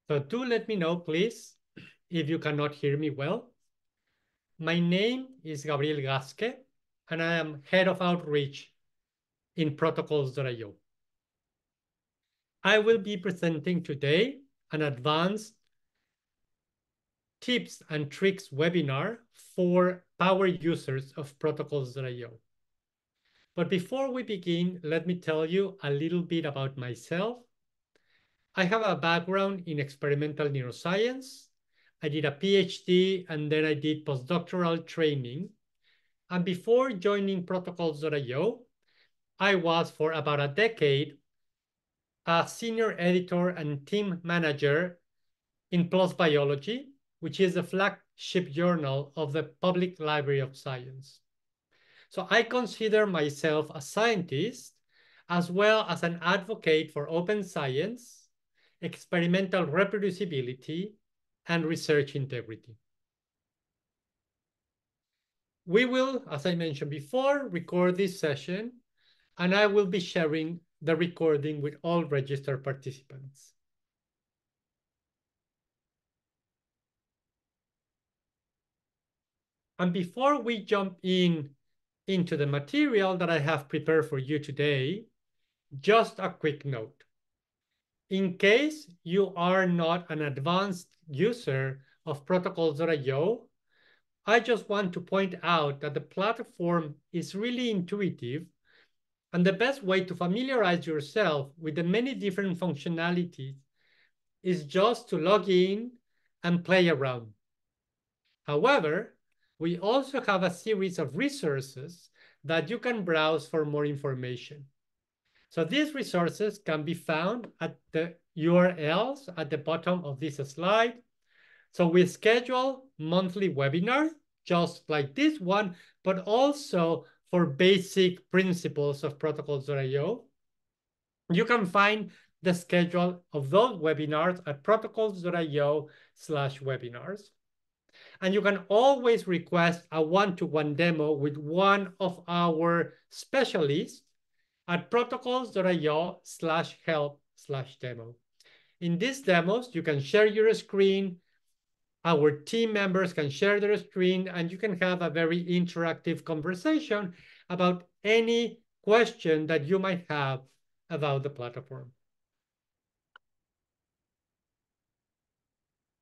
So do let me know, please, if you cannot hear me well. My name is Gabriel Gasque, and I am Head of Outreach in Protocols.io. I will be presenting today an advanced tips and tricks webinar for power users of Protocols.io. But before we begin, let me tell you a little bit about myself. I have a background in experimental neuroscience. I did a PhD and then I did postdoctoral training. And before joining Protocols.io, I was for about a decade a senior editor and team manager in PLOS Biology, which is the flagship journal of the Public Library of Science. So I consider myself a scientist as well as an advocate for open science, experimental reproducibility, and research integrity. We will, as I mentioned before, record this session, and I will be sharing the recording with all registered participants. And before we jump into the material that I have prepared for you today, just a quick note. In case you are not an advanced user of Protocols.io, I just want to point out that the platform is really intuitive, and the best way to familiarize yourself with the many different functionalities is just to log in and play around. However, we also have a series of resources that you can browse for more information. So these resources can be found at the URLs at the bottom of this slide. So we schedule monthly webinars, just like this one, but also for basic principles of Protocols.io. You can find the schedule of those webinars at protocols.io/webinars. And you can always request a one-to-one demo with one of our specialists at protocols.io/help/demo. In these demos, you can share your screen, our team members can share their screen, and you can have a very interactive conversation about any question that you might have about the platform.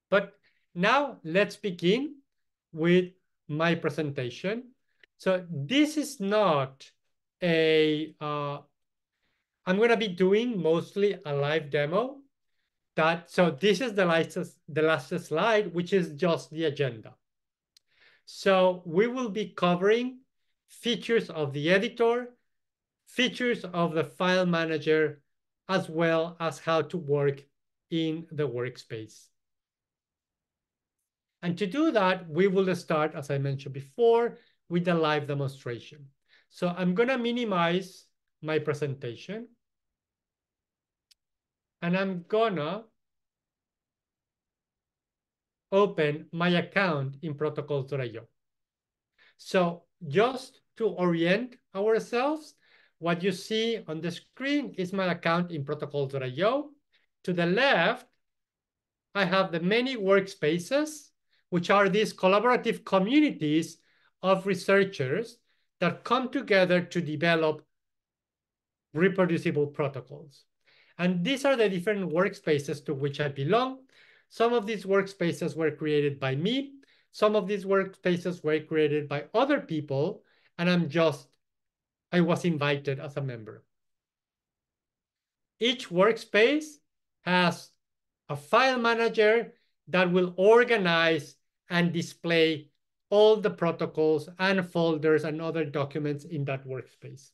But now let's begin with my presentation. So this is not a, I'm gonna be doing mostly a live demo. So this is the last slide, which is just the agenda. So we will be covering features of the editor, features of the file manager, as well as how to work in the workspace. And to do that, we will start, as I mentioned before, with the live demonstration. So I'm gonna minimize my presentation, and I'm gonna open my account in Protocols.io. So just to orient ourselves, what you see on the screen is my account in Protocols.io. To the left, I have the many workspaces, which are these collaborative communities of researchers that come together to develop reproducible protocols. And these are the different workspaces to which I belong. Some of these workspaces were created by me. Some of these workspaces were created by other people, and I was invited as a member. Each workspace has a file manager that will organize and display all the protocols and folders and other documents in that workspace.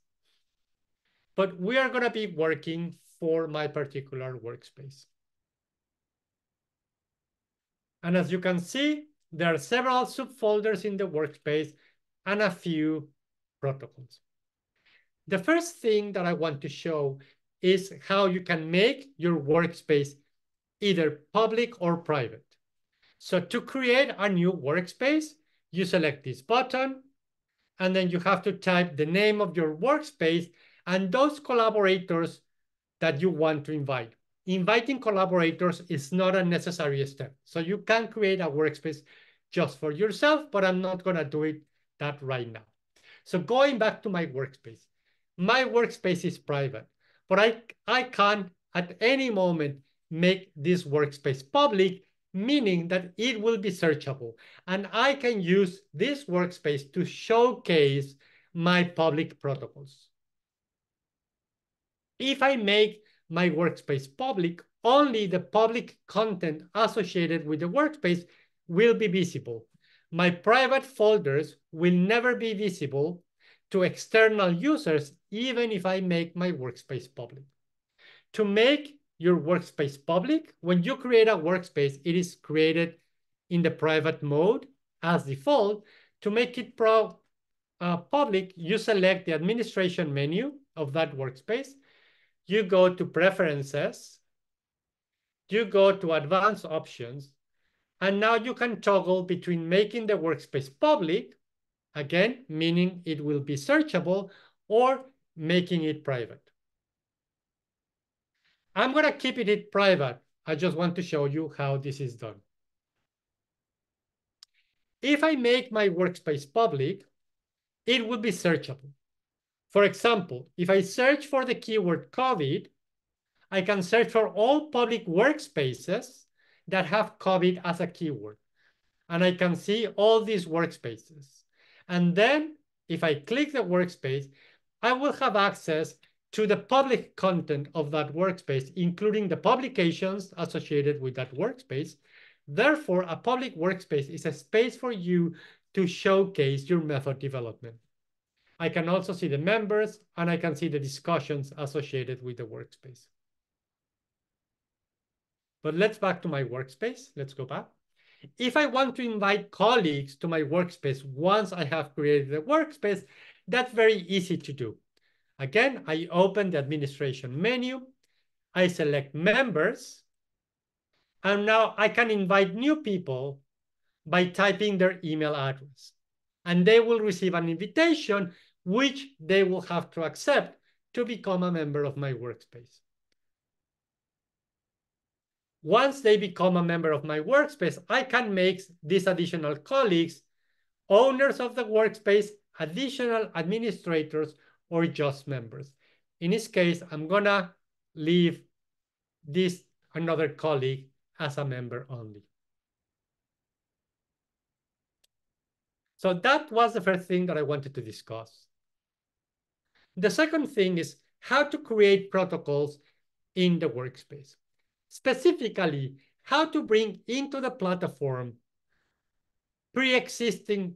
But we are going to be working for my particular workspace. And as you can see, there are several subfolders in the workspace and a few protocols. The first thing that I want to show is how you can make your workspace either public or private. So to create a new workspace, you select this button, and then you have to type the name of your workspace and those collaborators that you want to invite. inviting collaborators is not a necessary step. So you can create a workspace just for yourself, but I'm not going to do that right now. So going back to my workspace is private, but I can at any moment make this workspace public, meaning that it will be searchable. And I can use this workspace to showcase my public protocols. If I make my workspace public, only the public content associated with the workspace will be visible. My private folders will never be visible to external users, even if I make my workspace public. To make your workspace public, when you create a workspace, it is created in the private mode as default. To make it public, you select the administration menu of that workspace. You go to Preferences, you go to Advanced Options, and now you can toggle between making the workspace public, again, meaning it will be searchable, or making it private. I'm going to keep it private. I just want to show you how this is done. If I make my workspace public, it will be searchable. For example, if I search for the keyword COVID, I can search for all public workspaces that have COVID as a keyword. And I can see all these workspaces. And then if I click the workspace, I will have access to the public content of that workspace, including the publications associated with that workspace. Therefore, a public workspace is a space for you to showcase your method development. I can also see the members, and I can see the discussions associated with the workspace. But let's back to my workspace. Let's go back. If I want to invite colleagues to my workspace once I have created the workspace, that's very easy to do. Again, I open the administration menu, I select members, and now I can invite new people by typing their email address. And they will receive an invitation, which they will have to accept to become a member of my workspace. Once they become a member of my workspace, I can make these additional colleagues owners of the workspace, additional administrators, or just members. In this case, I'm gonna leave this another colleague as a member only. So that was the first thing that I wanted to discuss. The second thing is how to create protocols in the workspace. Specifically, how to bring into the platform pre-existing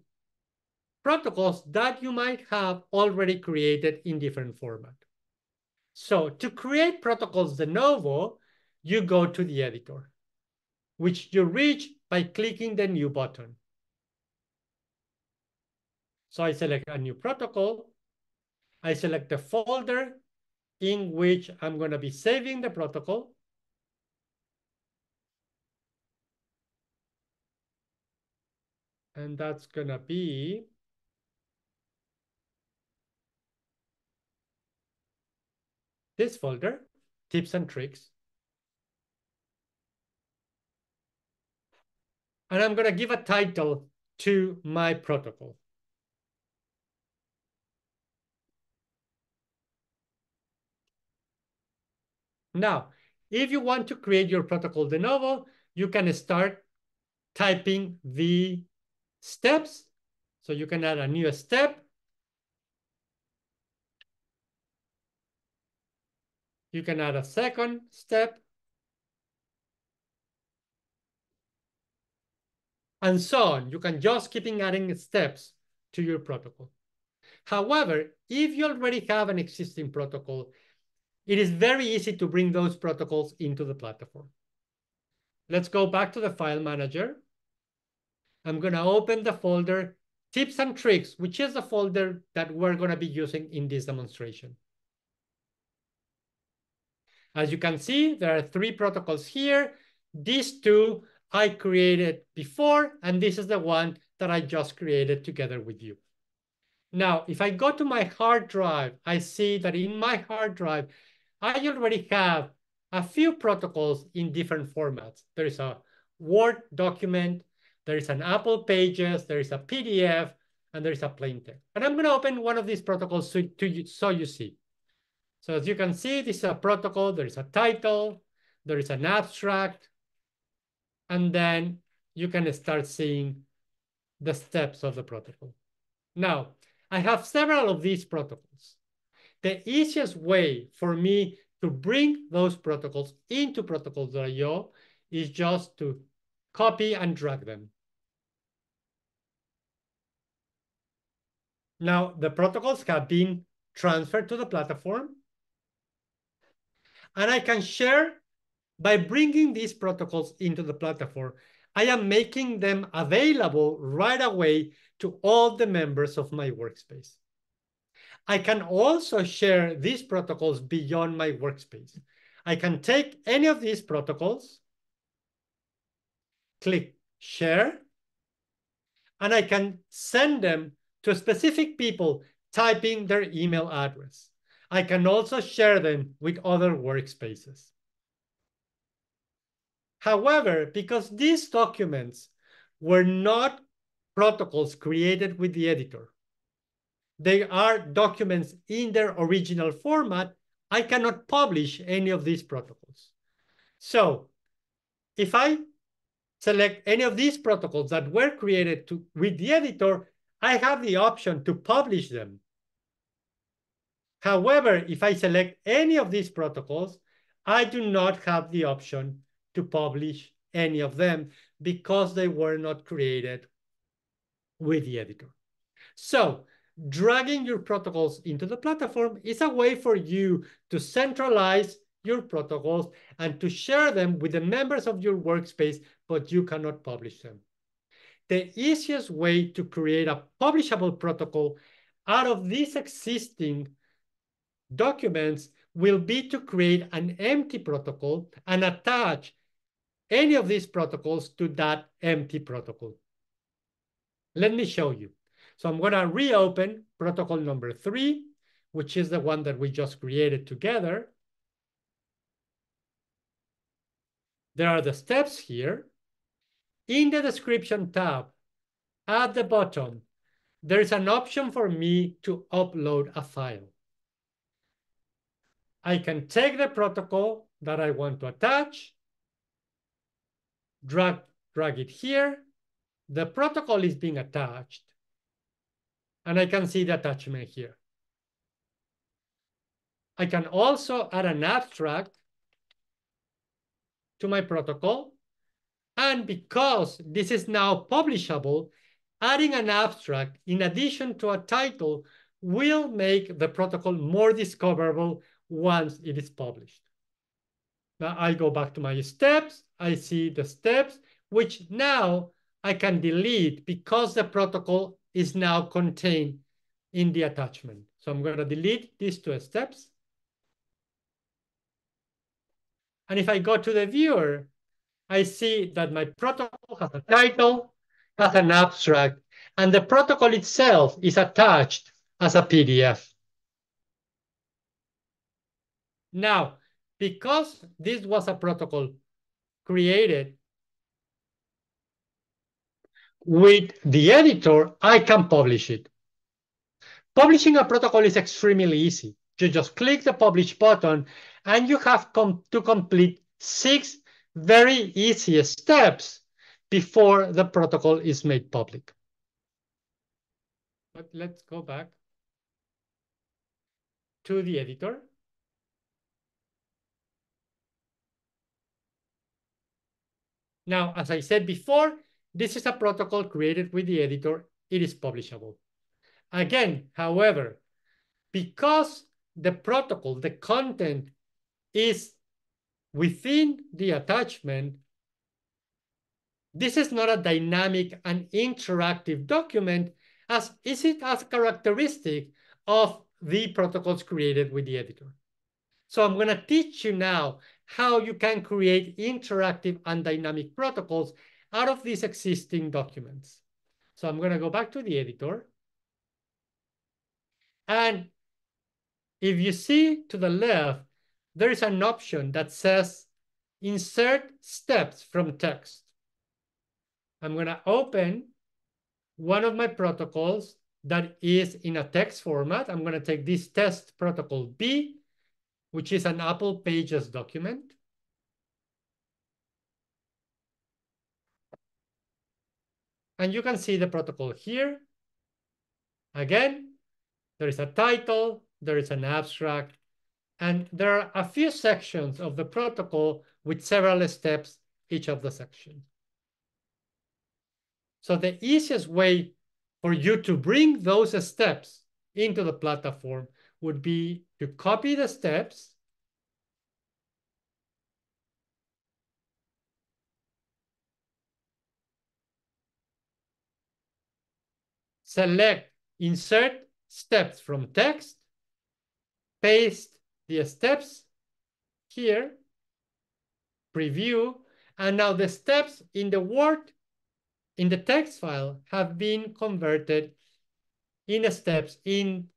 protocols that you might have already created in different format. So to create protocols de novo, you go to the editor, which you reach by clicking the new button. So I select a new protocol. I select the folder in which I'm going to be saving the protocol. And that's going to be this folder, tips and tricks. And I'm going to give a title to my protocol. Now, if you want to create your protocol de novo, you can start typing the steps. So you can add a new step. You can add a second step. And so on. You can just keep adding steps to your protocol. However, if you already have an existing protocol, it is very easy to bring those protocols into the platform. Let's go back to the file manager. I'm going to open the folder tips and tricks, which is the folder that we're going to be using in this demonstration. As you can see, there are 3 protocols here. These 2 I created before, and this is the one that I just created together with you. Now, if I go to my hard drive, I see that in my hard drive, I already have a few protocols in different formats. There is a Word document, there is an Apple Pages, there is a PDF, and there is a plain text. And I'm going to open one of these protocols so you see. So as you can see, this is a protocol. There is a title, there is an abstract, and then you can start seeing the steps of the protocol. Now, I have several of these protocols. The easiest way for me to bring those protocols into protocols.io is just to copy and drag them. Now, the protocols have been transferred to the platform, and I can share by bringing these protocols into the platform. I am making them available right away to all the members of my workspace. I can also share these protocols beyond my workspace. I can take any of these protocols, click share, and I can send them to specific people typing their email address. I can also share them with other workspaces. However, because these documents were not protocols created with the editor, they are documents in their original format, I cannot publish any of these protocols. So if I select any of these protocols that were created with the editor, I have the option to publish them. However, if I select any of these protocols, I do not have the option to publish any of them because they were not created with the editor. So dragging your protocols into the platform is a way for you to centralize your protocols and to share them with the members of your workspace, but you cannot publish them. The easiest way to create a publishable protocol out of these existing documents will be to create an empty protocol and attach any of these protocols to that empty protocol. Let me show you. So I'm going to reopen protocol number 3, which is the one that we just created together. There are the steps here. In the description tab, at the bottom, there is an option for me to upload a file. I can take the protocol that I want to attach, drag it here. The protocol is being attached, and I can see the attachment here. I can also add an abstract to my protocol. And because this is now publishable, adding an abstract in addition to a title will make the protocol more discoverable once it is published. Now I go back to my steps. I see the steps, which now I can delete because the protocol is now contained in the attachment. So I'm going to delete these 2 steps. And if I go to the viewer, I see that my protocol has a title, has an abstract, and the protocol itself is attached as a PDF. Now, because this was a protocol created with the editor, I can publish it. Publishing a protocol is extremely easy. You just click the publish button and you have to complete 6 very easy steps before the protocol is made public. But let's go back to the editor. Now, as I said before, this is a protocol created with the editor. It is publishable. Again, however, because the protocol, the content is within the attachment, this is not a dynamic and interactive document as is it as characteristic of the protocols created with the editor. So I'm going to teach you now how you can create interactive and dynamic protocols out of these existing documents. So I'm going to go back to the editor. And if you see to the left, there is an option that says insert steps from text. I'm going to open one of my protocols that is in a text format. I'm going to take this test protocol B, which is an Apple Pages document. And you can see the protocol here. Again, there is a title, there is an abstract, and there are a few sections of the protocol with several steps each of the sections. So the easiest way for you to bring those steps into the platform would be to copy the steps, select insert steps from text, paste the steps here, preview, and now the steps in the Word, in the text file, have been converted in steps in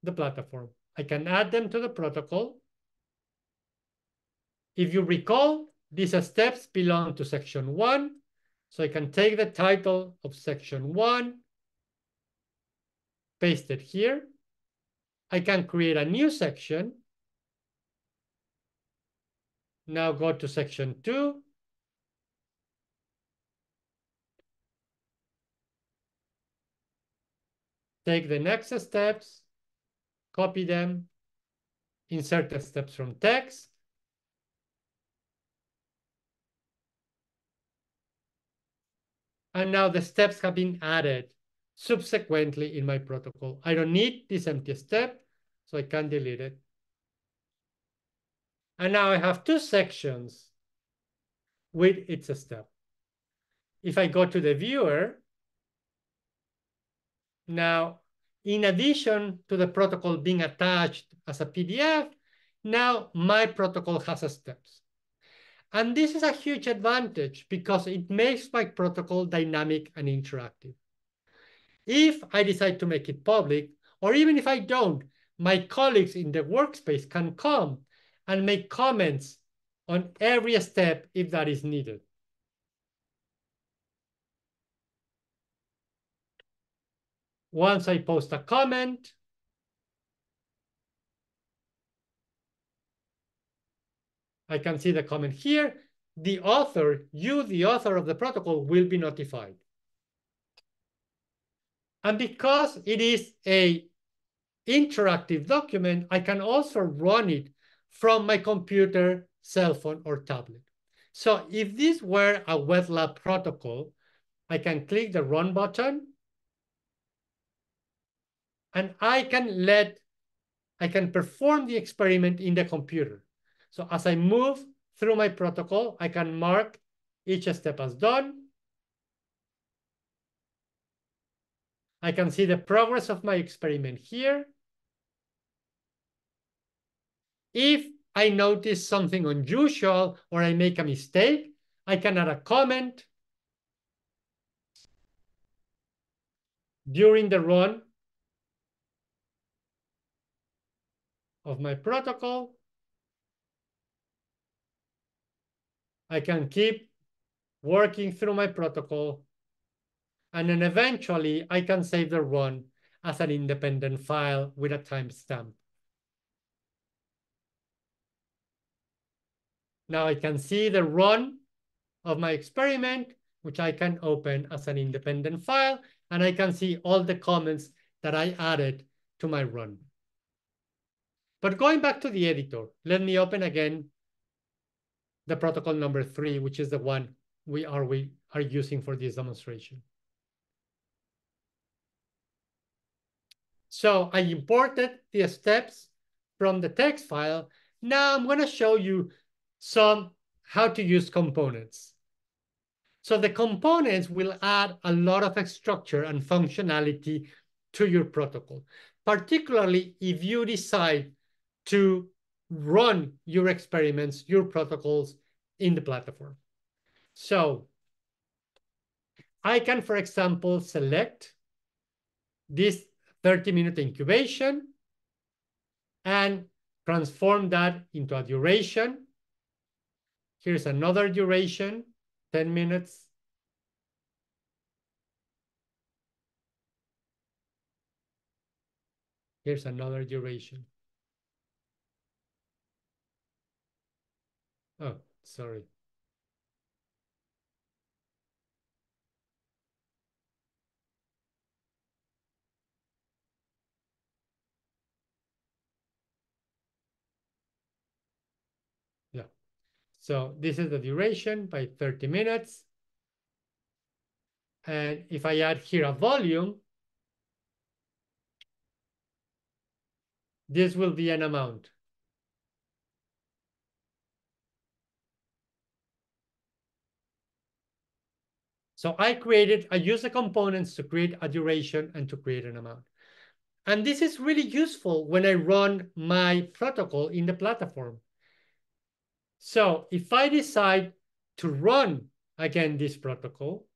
the platform. I can add them to the protocol. If you recall, these steps belong to section 1. So I can take the title of section 1, paste it here. I can create a new section. Now go to section 2. Take the next steps, copy them, insert the steps from text. And now the steps have been added subsequently in my protocol. I don't need this empty step, so I can delete it. And now I have two sections with its step. If I go to the viewer, now, in addition to the protocol being attached as a PDF, now my protocol has steps. And this is a huge advantage because it makes my protocol dynamic and interactive. If I decide to make it public, or even if I don't, my colleagues in the workspace can come and make comments on every step if that is needed. Once I post a comment, I can see the comment here. The author, you, the author of the protocol, will be notified. And because it is an interactive document, I can also run it from my computer, cell phone, or tablet. So if this were a wet lab protocol, I can click the run button and I can perform the experiment in the computer. So as I move through my protocol, I can mark each step as done. I can see the progress of my experiment here. If I notice something unusual or I make a mistake, I can add a comment during the run of my protocol. I can keep working through my protocol, and then eventually I can save the run as an independent file with a timestamp. Now I can see the run of my experiment, which I can open as an independent file, and I can see all the comments that I added to my run. But going back to the editor, let me open again the protocol number 3, which is the one we are using for this demonstration. So I imported the steps from the text file. Now I'm going to show you how to use components. So the components will add a lot of structure and functionality to your protocol, particularly if you decide to run your experiments, your protocols in the platform. So I can, for example, select this 30-minute incubation, and transform that into a duration. Here's another duration, 10 minutes. Here's another duration. Oh, sorry. Yeah. So this is the duration by 30 minutes. And if I add here a volume, this will be an amount. So I use the components to create a duration and to create an amount. And this is really useful when I run my protocol in the platform. So if I decide to run again this protocol,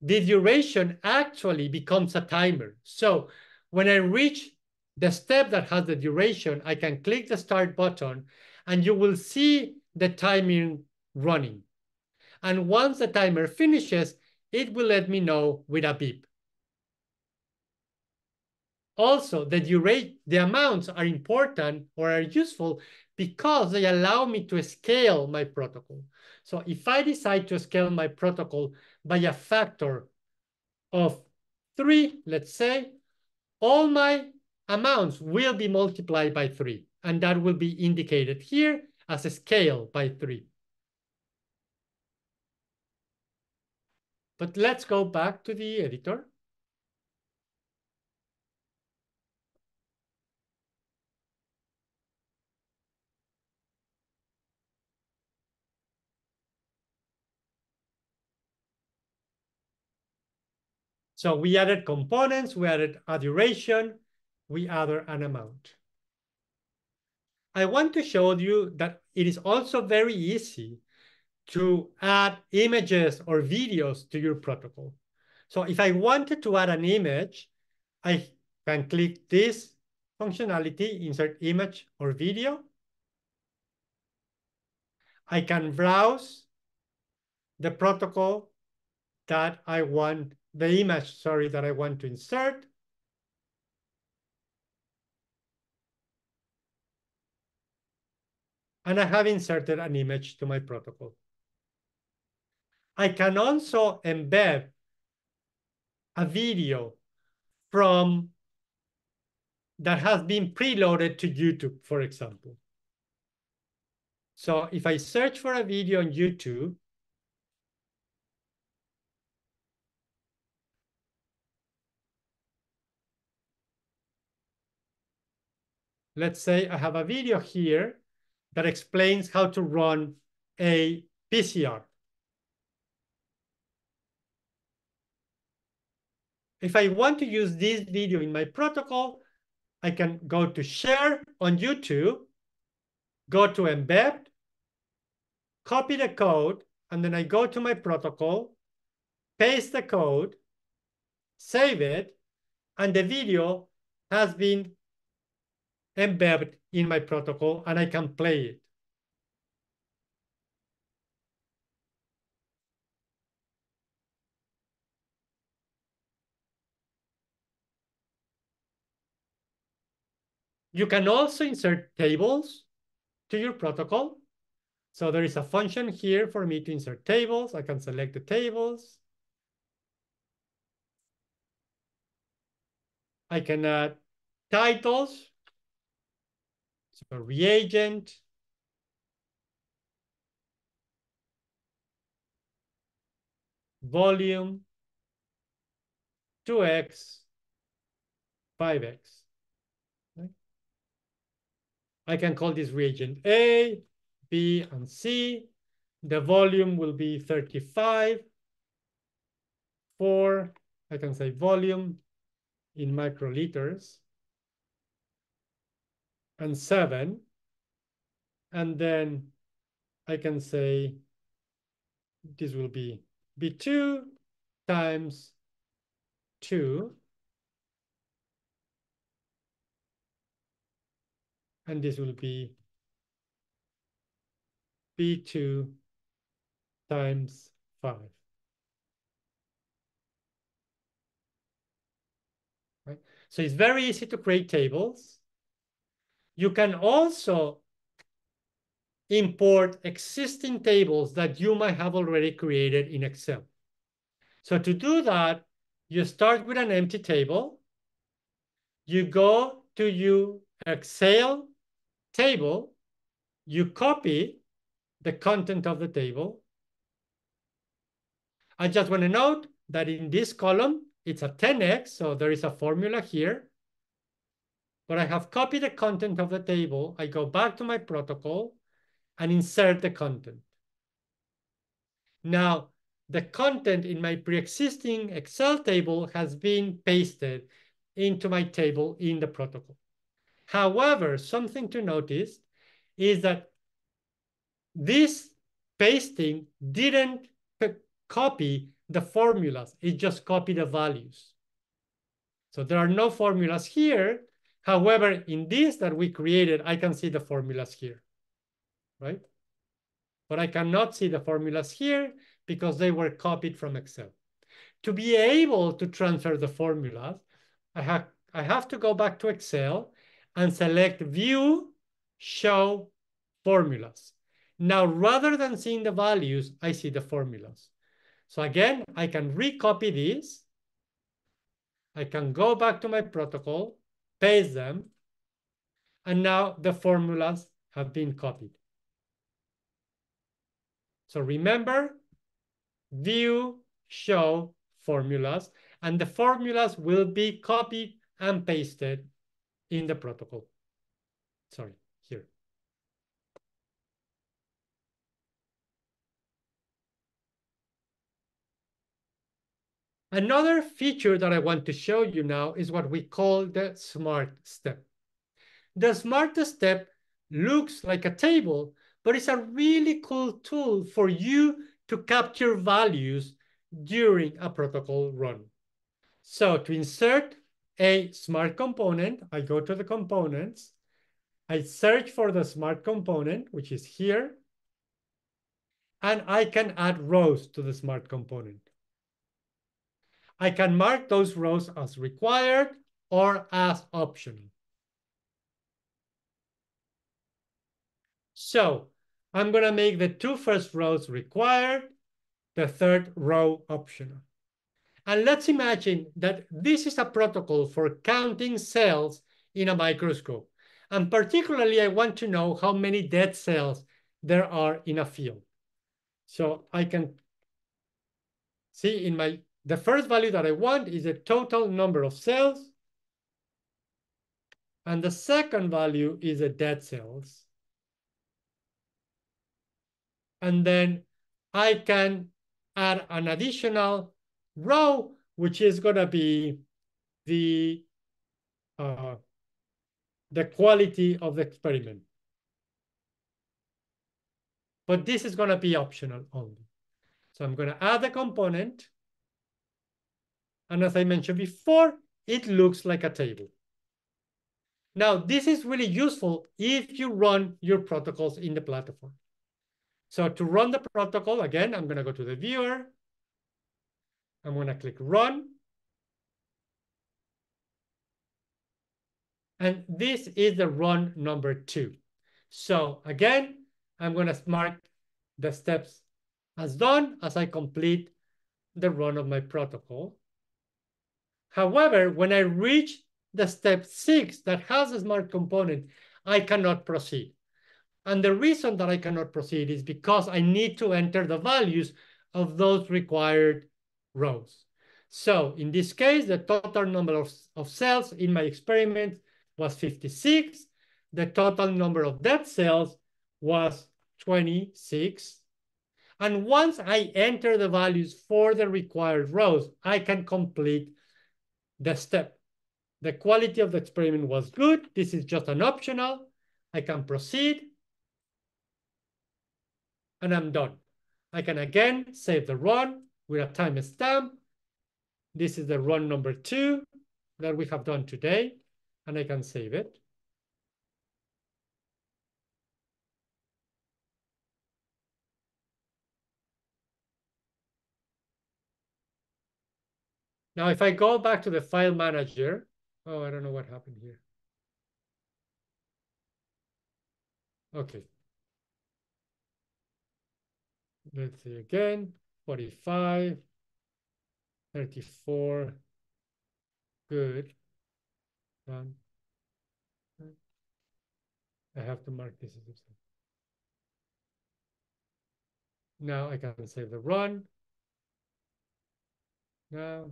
the duration actually becomes a timer. So when I reach the step that has the duration, I can click the start button and you will see the timing running. And once the timer finishes, it will let me know with a beep. Also, the amounts are important or are useful because they allow me to scale my protocol. So if I decide to scale my protocol by a factor of 3, let's say, all my amounts will be multiplied by 3. And that will be indicated here as a scale by 3. But let's go back to the editor. So we added components, we added a duration, we added an amount. I want to show you that it is also very easy to add images or videos to your protocol. So if I wanted to add an image, I can click this functionality, insert image or video. I can browse the protocol that I want, the image, sorry, that I want to insert. And I have inserted an image to my protocol. I can also embed a video from that has been preloaded to YouTube, for example. So if I search for a video on YouTube, let's say I have a video here that explains how to run a PCR. If I want to use this video in my protocol, I can go to share on YouTube, go to embed, copy the code, and then I go to my protocol, paste the code, save it, and the video has been embedded in my protocol, and I can play it. You can also insert tables to your protocol. So there is a function here for me to insert tables. I can select the tables. I can add titles, so reagent, volume, 2x, 5x. Right? I can call this reagent A, B, and C. The volume will be 35. 4, I can say volume in microliters. And 7. And then I can say this will be B2 times 2 And this will be B2 times 5. Right? So it's very easy to create tables. You can also import existing tables that you might have already created in Excel. So to do that, you start with an empty table. You go to your Excel table. You copy the content of the table. I just want to note that in this column, it's a 10x, so there is a formula here. But I have copied the content of the table. I go back to my protocol and insert the content. Now, the content in my pre-existing Excel table has been pasted into my table in the protocol. However, something to notice is that this pasting didn't copy the formulas. It just copied the values. So there are no formulas here. However, in this that we created, I can see the formulas here, right? But I cannot see the formulas here because they were copied from Excel. To be able to transfer the formulas, I have to go back to Excel and select View, Show Formulas. Now, rather than seeing the values, I see the formulas. So again, I can recopy these. I can go back to my protocol, paste them, and now the formulas have been copied. So remember, View, Show Formulas, and the formulas will be copied and pasted in the protocol. Sorry, here. Another feature that I want to show you now is what we call the smart step. The smart step looks like a table, but it's a really cool tool for you to capture values during a protocol run. So to insert a smart component, I go to the components, I search for the smart component, which is here, and I can add rows to the smart component. I can mark those rows as required or as optional. So I'm going to make the two first rows required, the third row optional. And let's imagine that this is a protocol for counting cells in a microscope. And particularly, I want to know how many dead cells there are in a field. So I can see in the first value that I want is the total number of cells. And the second value is the dead cells. And then I can add an additional row, which is going to be the quality of the experiment. But this is going to be optional only. So I'm going to add the component. And as I mentioned before, it looks like a table. Now, this is really useful if you run your protocols in the platform. So to run the protocol, again, I'm going to go to the viewer. I'm going to click Run. And this is the run number 2. So again, I'm going to mark the steps as done as I complete the run of my protocol. However, when I reach the step 6 that has a smart component, I cannot proceed. And the reason that I cannot proceed is because I need to enter the values of those required rows. So in this case, the total number of cells in my experiment was 56. The total number of dead cells was 26. And once I enter the values for the required rows, I can complete the step. The quality of the experiment was good. This is just an optional. I can proceed. And I'm done. I can again save the run with a timestamp. This is the run number 2 that we have done today, and I can save it. Now, if I go back to the file manager, oh, I don't know what happened here. Okay. Let's see again, 45, 34, good. Done. I have to mark this as a. Now I can save the run. Now.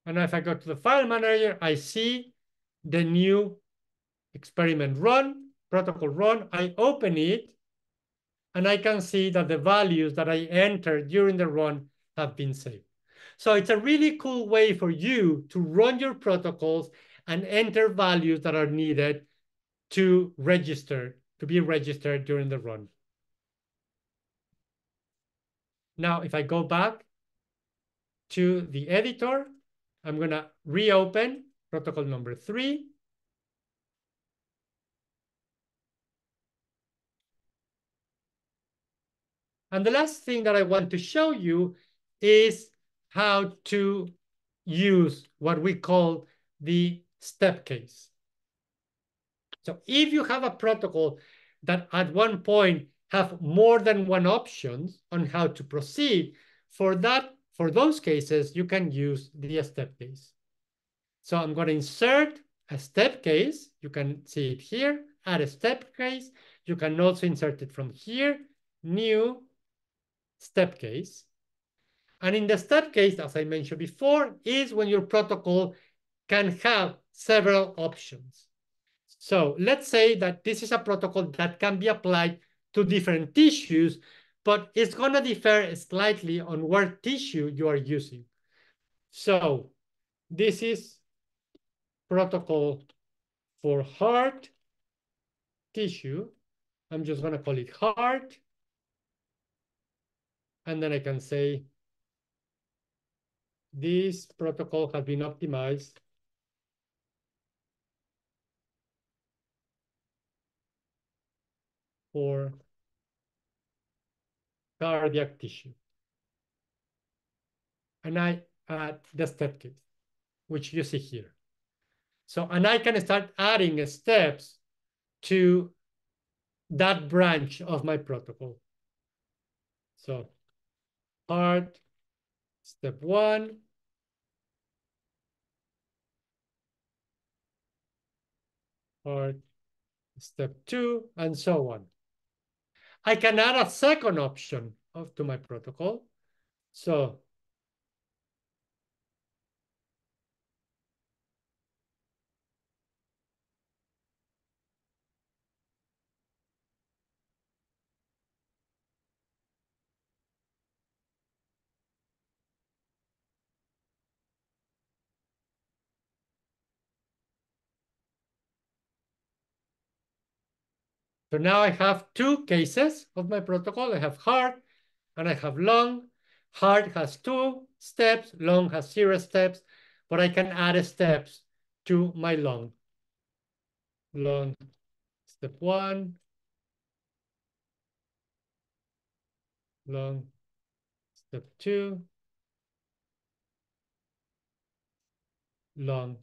And if I go to the file manager, I see the new experiment run, protocol run. I open it, and I can see that the values that I entered during the run have been saved. So it's a really cool way for you to run your protocols and enter values that are needed to register, to be registered during the run. Now, if I go back to the editor, I'm going to reopen protocol number 3. And the last thing that I want to show you is how to use what we call the step case. So if you have a protocol that at one point have more than one options on how to proceed, for those cases, you can use the step case. So I'm going to insert a step case. You can see it here, add a step case. You can also insert it from here, new step case. And in the step case, as I mentioned before, is when your protocol can have several options. So let's say that this is a protocol that can be applied to different tissues, but it's going to differ slightly on what tissue you are using. So this is protocol for heart tissue. I'm just going to call it heart. And then I can say this protocol has been optimized for cardiac tissue. And I add the step case, which you see here. So, and I can start adding steps to that branch of my protocol. So, heart, step 1, heart, step 2, and so on. I can add a second option to my protocol. So now I have 2 cases of my protocol. I have heart and I have lung. Heart has 2 steps, lung has 0 steps, but I can add steps to my lung. Lung, step 1, lung, step 2, lung,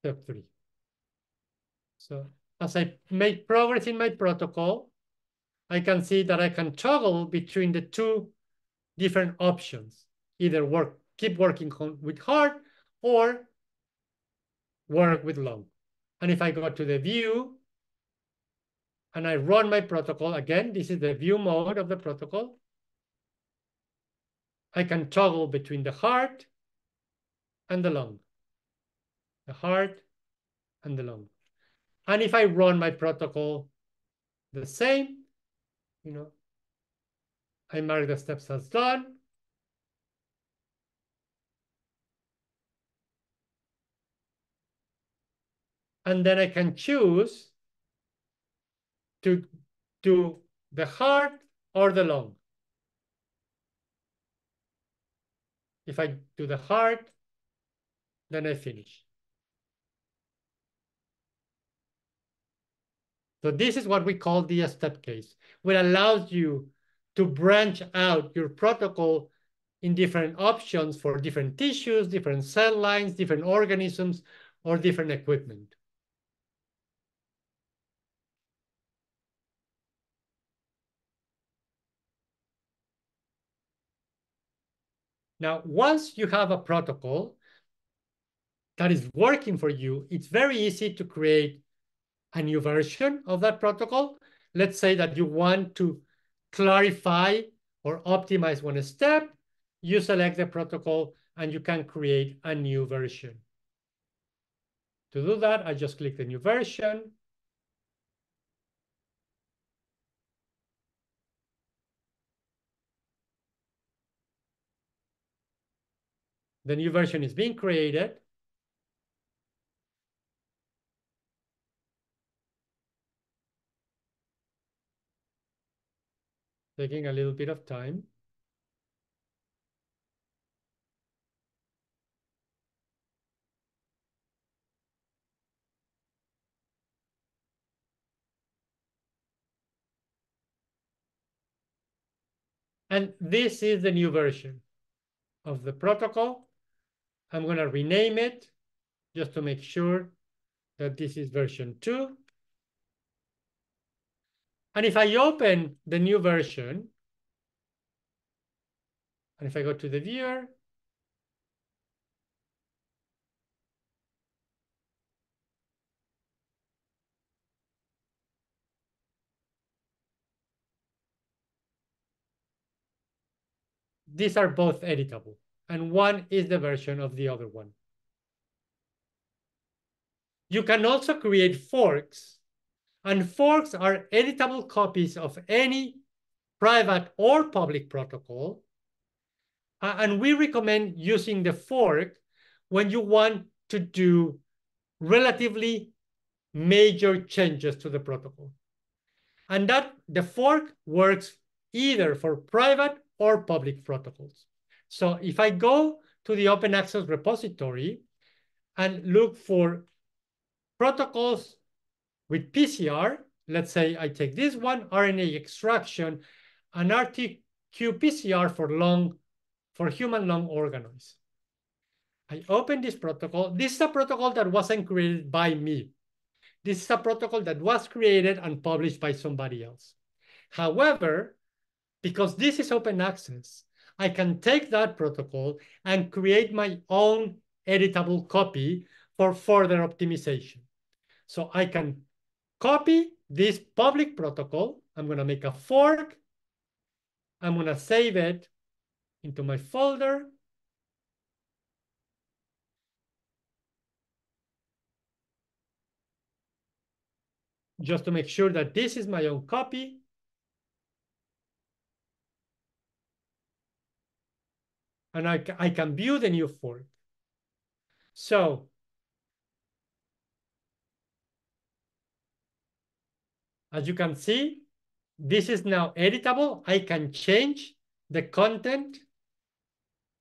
step 3. So as I make progress in my protocol, I can see that I can toggle between the 2 different options, either keep working with heart or work with lung. And if I go to the view and I run my protocol, again, this is the view mode of the protocol. I can toggle between the heart and the lung, the heart and the lung. And if I run my protocol the same, I mark the steps as done. And then I can choose to do the heart or the lung. If I do the heart, then I finish. So this is what we call the step case, which allows you to branch out your protocol in different options for different tissues, different cell lines, different organisms, or different equipment. Now, once you have a protocol that is working for you, it's very easy to create a new version of that protocol. Let's say that you want to clarify or optimize one step. You select the protocol and you can create a new version. To do that, I just click the new version. The new version is being created. Taking a little bit of time. And this is the new version of the protocol. I'm going to rename it just to make sure that this is version 2. And if I open the new version, and if I go to the viewer, these are both editable, and one is the version of the other one. You can also create forks, and forks are editable copies of any private or public protocol. And we recommend using the fork when you want to do relatively major changes to the protocol. And that the fork works either for private or public protocols. So if I go to the open access repository and look for protocols with PCR, let's say I take this one, RNA extraction, and RT-qPCR for human lung organoids. I open this protocol. This is a protocol that wasn't created by me. This is a protocol that was created and published by somebody else. However, because this is open access, I can take that protocol and create my own editable copy for further optimization. So I can copy this public protocol. I'm going to make a fork. I'm going to save it into my folder. Just to make sure that this is my own copy. And I can view the new fork. So as you can see, this is now editable. I can change the content.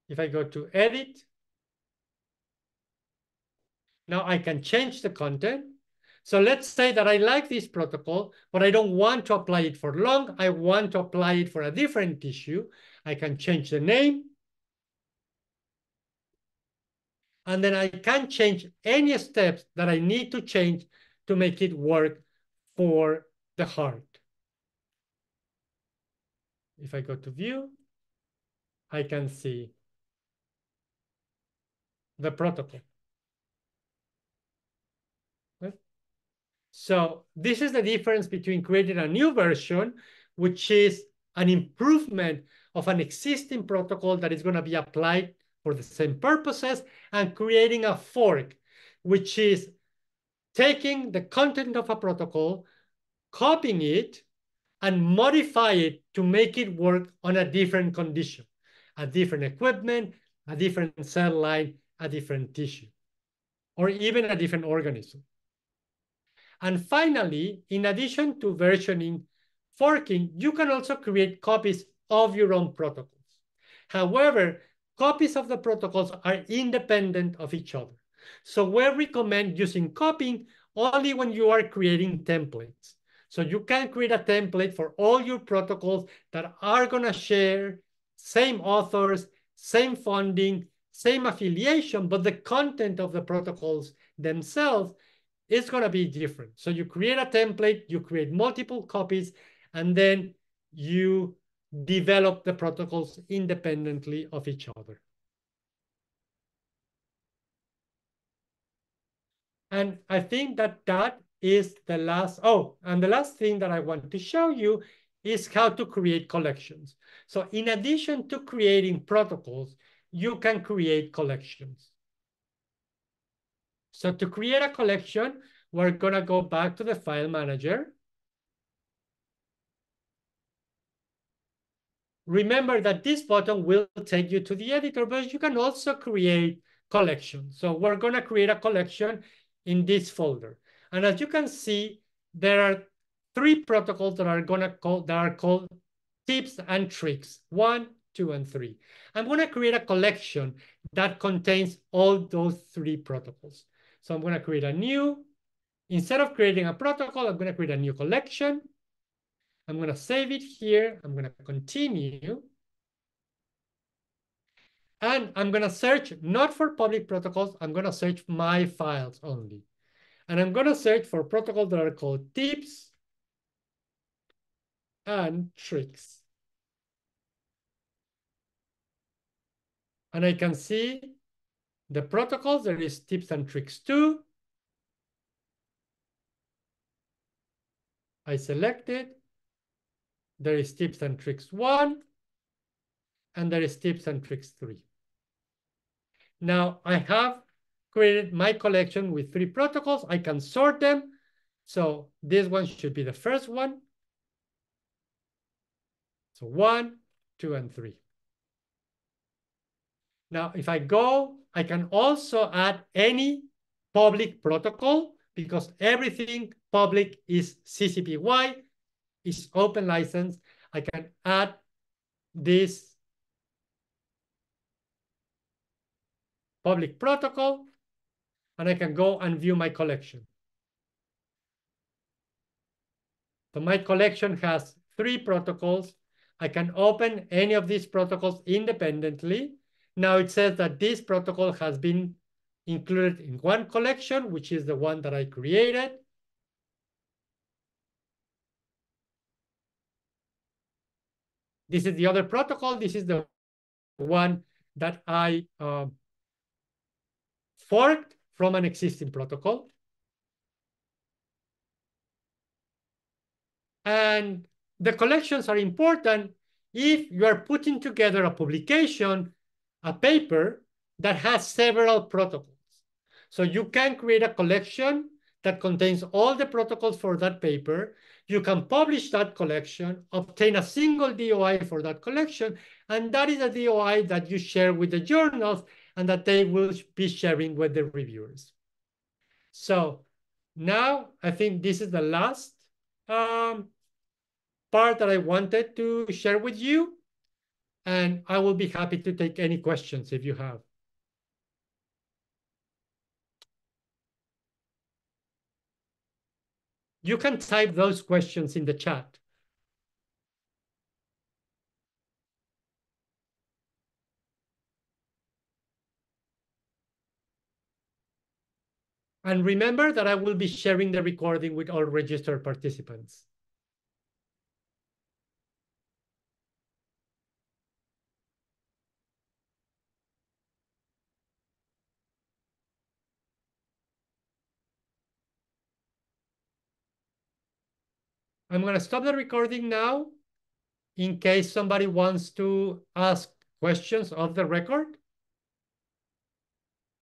If I go to edit, now I can change the content. So let's say that I like this protocol, but I don't want to apply it for lung. I want to apply it for a different tissue. I can change the name. And then I can change any steps that I need to change to make it work for the heart. If I go to view, I can see the protocol. Right? So this is the difference between creating a new version, which is an improvement of an existing protocol that is going to be applied for the same purposes, and creating a fork, which is taking the content of a protocol, copying it, and modify it to make it work on a different condition, a different equipment, a different cell line, a different tissue, or even a different organism. And finally, in addition to versioning, forking, you can also create copies of your own protocols. However, copies of the protocols are independent of each other. So we recommend using copying only when you are creating templates. So you can create a template for all your protocols that are going to share same authors, same funding, same affiliation, but the content of the protocols themselves is going to be different. So you create a template, you create multiple copies, and then you develop the protocols independently of each other. And I think that that is the last. Oh, and the last thing that I want to show you is how to create collections. So in addition to creating protocols, you can create collections. So to create a collection, we're going to go back to the file manager. Remember that this button will take you to the editor, but you can also create collections. So we're going to create a collection in this folder. And as you can see, there are three protocols that are called tips and tricks, 1, 2, and 3. I'm going to create a collection that contains all those three protocols. So I'm going to create a new, instead of creating a protocol, I'm going to create a new collection. I'm going to save it here. I'm going to continue. And I'm going to search not for public protocols. I'm going to search my files only. And I'm going to search for protocols that are called tips and tricks. And I can see the protocols. There is tips and tricks 2. I select it. There is tips and tricks 1. And there is tips and tricks 3. Now I have created my collection with 3 protocols. I can sort them. So this one should be the first one. So 1, 2, and 3. Now, if I go, I can also add any public protocol because everything public is CCP BY, is open license. I can add this public protocol and I can go and view my collection. So my collection has 3 protocols. I can open any of these protocols independently. Now it says that this protocol has been included in one collection, which is the one that I created. This is the other protocol. This is the one that I forked from an existing protocol. And the collections are important if you are putting together a publication, a paper that has several protocols. So you can create a collection that contains all the protocols for that paper. You can publish that collection, obtain a single DOI for that collection, and that is a DOI that you share with the journals and that they will be sharing with the reviewers. So now I think this is the last part that I wanted to share with you, and I will be happy to take any questions if you have. You can type those questions in the chat. And remember that I will be sharing the recording with all registered participants. I'm going to stop the recording now in case somebody wants to ask questions of the record.